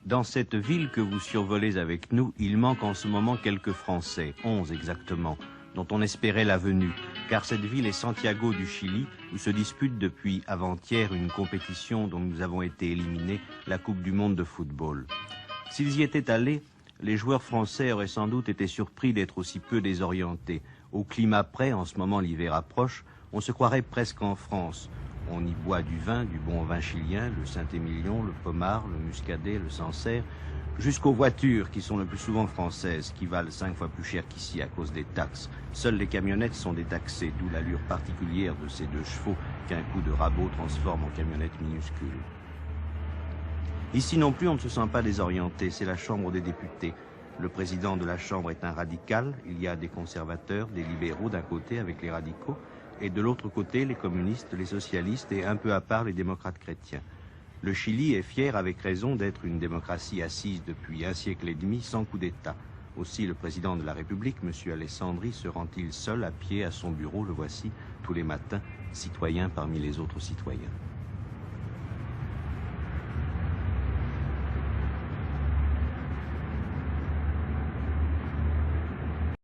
Dans cette ville que vous survolez avec nous, il manque en ce moment quelques Français, 11 exactement, dont on espérait la venue, car cette ville est Santiago du Chili, où se dispute depuis avant-hier une compétition dont nous avons été éliminés, la Coupe du Monde de football. S'ils y étaient allés, les joueurs français auraient sans doute été surpris d'être aussi peu désorientés. Au climat près, en ce moment l'hiver approche, on se croirait presque en France. On y boit du vin, du bon vin chilien, le Saint-Émilion, le Pommard, le Muscadet, le Sancerre, jusqu'aux voitures qui sont le plus souvent françaises, qui valent 5 fois plus cher qu'ici à cause des taxes. Seules les camionnettes sont détaxées, d'où l'allure particulière de ces 2 chevaux qu'un coup de rabot transforme en camionnettes minuscules. Ici non plus, on ne se sent pas désorienté, c'est la Chambre des députés. Le président de la Chambre est un radical, il y a des conservateurs, des libéraux d'un côté avec les radicaux, et de l'autre côté les communistes, les socialistes et un peu à part les démocrates chrétiens. Le Chili est fier avec raison d'être une démocratie assise depuis 1 siècle et demi sans coup d'État. Aussi le président de la République, M. Alessandri, se rend-il seul à pied à son bureau, le voici, tous les matins, citoyen parmi les autres citoyens.